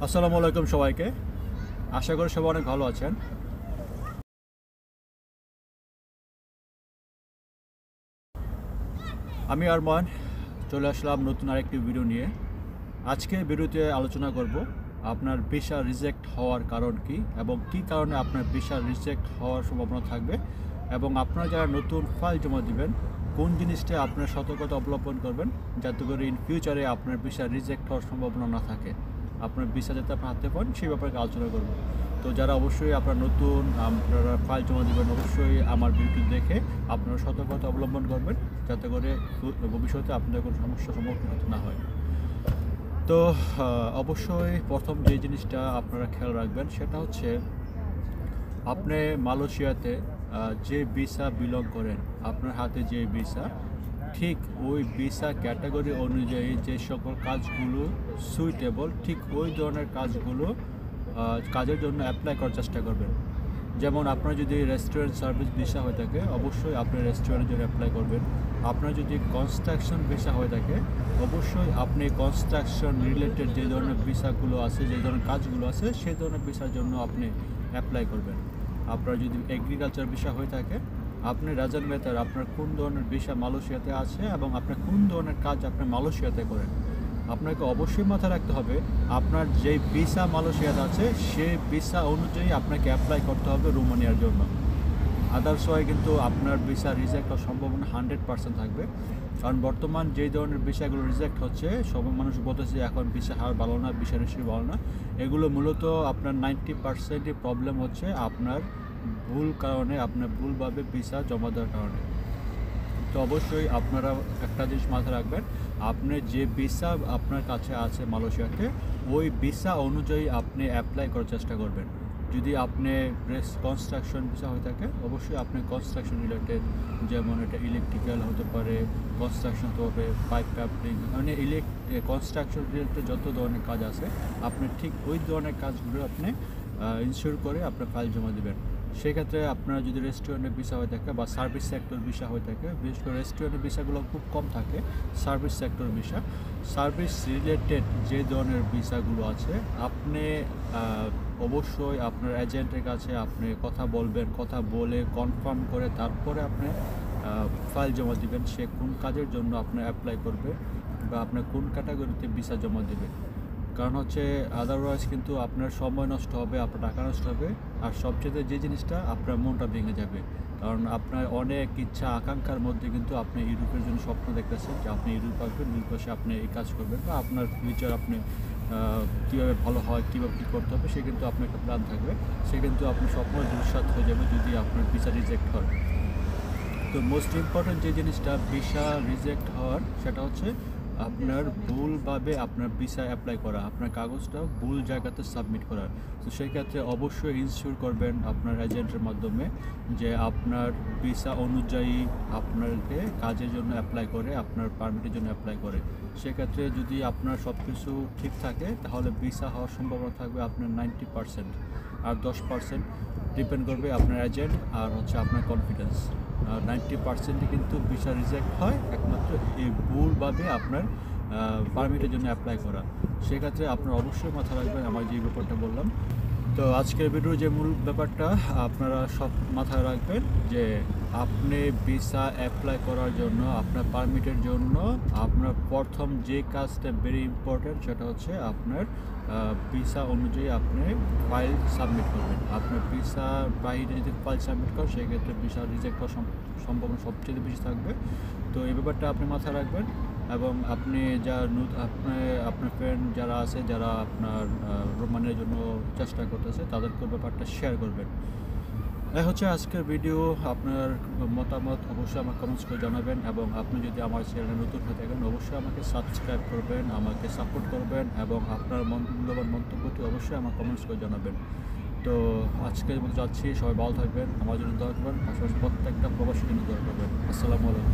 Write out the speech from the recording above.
আসসালামু আলাইকুম সবাইকে। আশা করি সবাই অনেক ভালো আছেন। আমি আরমান চলে আসলাম নতুন আরেকটি ভিডিও নিয়ে। আজকে ভিডিওতে আলোচনা করব আপনার ভিসা রিজেক্ট হওয়ার কারণ কি এবং কী কারণে আপনার ভিসা রিজেক্ট হওয়ার সম্ভাবনা থাকবে, এবং আপনারা যারা নতুন ফাইল জমা দিবেন কোন জিনিসটা আপনার সতর্কতা অবলম্বন করবেন যাতে করে ইন ফিউচারে আপনার ভিসা রিজেক্ট হওয়ার সম্ভাবনা না থাকে, আপনার ভিসা যাতে আপনার হাতে পান সেই ব্যাপারে আলোচনা করব। তো যারা অবশ্যই আপনারা নতুন আপনারা ফাইল জমা দেবেন অবশ্যই আমার ভিডিও দেখে আপনারা সতর্কতা অবলম্বন করবেন যাতে করে ভবিষ্যতে আপনাদের কোনো সমস্যার সম্মুখীন হতে না হয়। তো অবশ্যই প্রথম যে জিনিসটা আপনারা খেয়াল রাখবেন সেটা হচ্ছে আপনি মালয়েশিয়াতে যে ভিসা বিলং করেন, আপনার হাতে যে ভিসা, ঠিক ওই ভিসা ক্যাটাগরি অনুযায়ী যে সকল কাজগুলো সুইটেবল ঠিক ওই ধরনের কাজগুলো কাজের জন্য অ্যাপ্লাই করার চেষ্টা করবেন। যেমন আপনার যদি রেস্টুরেন্ট সার্ভিস ভিসা হয়ে থাকে অবশ্যই আপনি রেস্টুরেন্টের জন্য অ্যাপ্লাই করবেন। আপনার যদি কনস্ট্রাকশন ভিসা হয়ে থাকে অবশ্যই আপনি কনস্ট্রাকশন রিলেটেড যে ধরনের ভিসাগুলো আছে, যে ধরনের কাজগুলো আছে সেই ধরনের ভিসার জন্য আপনি অ্যাপ্লাই করবেন। আপনার যদি এগ্রিকালচার ভিসা হয়ে থাকে আপনি রাজান মেতার আপনার কোন ধরনের ভিসা মালয়েশিয়াতে আছে এবং আপনি কোন ধরনের কাজ আপনি মালয়েশিয়াতে করেন, আপনাকে অবশ্যই মাথায় রাখতে হবে আপনার যে ভিসা মালয়েশিয়াতে আছে সেই ভিসা অনুযায়ী আপনাকে অ্যাপ্লাই করতে হবে রোমানিয়ার জন্য। আদার্স হয় কিন্তু আপনার ভিসা রিজেক্ট হওয়ার সম্ভাবনা 100% থাকবে। কারণ বর্তমান যেই ধরনের ভিসাগুলো রিজেক্ট হচ্ছে সব মানুষ বলতেছে এখন ভিসা হার ভালো না, ভিসা রেশিও ভালো না, এগুলো মূলত আপনার 90%ই প্রবলেম হচ্ছে আপনার ভুল কারণে, আপনার ভুলভাবে ভিসা জমা দেওয়ার কারণে। তো অবশ্যই আপনারা একটা জিনিস মাথায় রাখবেন, আপনি যে ভিসা আপনার কাছে আছে মালয়েশিয়াতে ওই ভিসা অনুযায়ী আপনি অ্যাপ্লাই করার চেষ্টা করবেন। যদি আপনি কনস্ট্রাকশন ভিসা হয়ে থাকে অবশ্যই আপনি কনস্ট্রাকশন রিলেটেড, যেমন এটা ইলেকট্রিক্যাল হতে পারে, কনস্ট্রাকশন হতে পারে, পাইপ কাপলিং, মানে কনস্ট্রাকশন রিলেটেড যত ধরনের কাজ আছে আপনি ঠিক ওই ধরনের কাজগুলো আপনি ইনশিওর করে আপনার ফাইল জমা দেবেন। সেক্ষেত্রে আপনার যদি রেস্টুরেন্টের ভিসা হয়ে থাকে বা সার্ভিস সেক্টর ভিসা হয়ে থাকে, বিশেষ করে রেস্টুরেন্টের ভিসাগুলো খুব কম থাকে, service sector visa, service related যে ধরনের ভিসাগুলো আছে আপনি অবশ্যই আপনার এজেন্টের কাছে আপনি কথা বলবেন, কথা বলে কনফার্ম করে তারপরে আপনি ফাইল জমা দিবেন সে কোন কাজের জন্য আপনি অ্যাপ্লাই করবে বা আপনার কোন ক্যাটাগরিতে ভিসা জমা দেবে। কারণ হচ্ছে আদারওয়াইজ কিন্তু আপনার সময় নষ্ট হবে, আপনার টাকা নষ্ট হবে, আর সবচেয়ে যে জিনিসটা আপনার মনটা ভেঙে যাবে। কারণ আপনার অনেক ইচ্ছা আকাঙ্ক্ষার মধ্যে কিন্তু আপনি ইউরোপের জন্য স্বপ্ন দেখতেছেন যে আপনি ইউরোপ আসবেন, ইউরোপে আপনি এই কাজ করবেন বা আপনার ফিউচার আপনি কীভাবে ভালো হয়, কীভাবে কী করতে হবে সে কিন্তু আপনার একটা প্ল্যান থাকবে, সে কিন্তু আপনার স্বপ্ন দুঃসাত হয়ে যাবে যদি আপনার ভিসা রিজেক্ট হয়। তো মোস্ট ইম্পর্ট্যান্ট যে জিনিসটা ভিসা রিজেক্ট হওয়ার সেটা হচ্ছে আপনার ভুলভাবে আপনার ভিসা অ্যাপ্লাই করা, আপনার কাগজটা ভুল জায়গাতে সাবমিট করা। তো সেই ক্ষেত্রে অবশ্যই ইনশিওর করবেন আপনার এজেন্টের মাধ্যমে যে আপনার ভিসা অনুযায়ী আপনাকে কাজের জন্য অ্যাপ্লাই করে, আপনার পারমিটের জন্য অ্যাপ্লাই করে। সেক্ষেত্রে যদি আপনার সব কিছু ঠিক থাকে তাহলে ভিসা হওয়ার সম্ভাবনা থাকবে আপনার 90%, আর 10% ডিপেন্ড করবে আপনার এজেন্ট আর হচ্ছে আপনার কনফিডেন্স। 90%ই কিন্তু ভিসা রিজেক্ট হয় একমাত্র এই ভুলভাবে আপনার পারমিটের জন্য অ্যাপ্লাই করা। সেক্ষেত্রে আপনার অবশ্যই মাথা রাখবেন আমার যে ব্যাপারটা বললাম। তো আজকের ভিডিওর যে মূল ব্যাপারটা আপনারা সব মাথায় রাখবেন যে আপনি ভিসা অ্যাপ্লাই করার জন্য আপনার পারমিটের জন্য আপনার প্রথম যে কাজটা ভেরি ইম্পর্ট্যান্ট সেটা হচ্ছে আপনার ভিসা অনুযায়ী আপনি ফাইল সাবমিট করবেন। আপনার ভিসার বাইরে যদি ফাইল সাবমিট করেন সেক্ষেত্রে ভিসা রিজেক্ট হওয়ার সম্ভাবনা সবচেয়ে বেশি থাকবে। তো এই ব্যাপারটা আপনি মাথায় রাখবেন এবং আপনি যা আপনার ফ্রেন্ড যারা আছে যারা আপনার রোমানের জন্য চেষ্টা করতেছে তাদেরকে ব্যাপারটা শেয়ার করবেন। এই হচ্ছে আজকের ভিডিও। আপনার মতামত অবশ্যই আমার কমেন্টস করে জানাবেন এবং আপনি যদি আমার চ্যানেলে নতুন হয়ে থাকেন অবশ্যই আমাকে সাবস্ক্রাইব করবেন, আমাকে সাপোর্ট করবেন এবং আপনার মূল্যবান মন্তব্যটি অবশ্যই আমার কমেন্টস করে জানাবেন। তো আজকের মতো যাচ্ছি, সবাই ভালো থাকবেন, আমার জন্য দোয়া করবেন, পাশাপাশি প্রত্যেকটা প্রবাসীর জন্য দোয়া করবেন। আসসালামু আলাইকুম।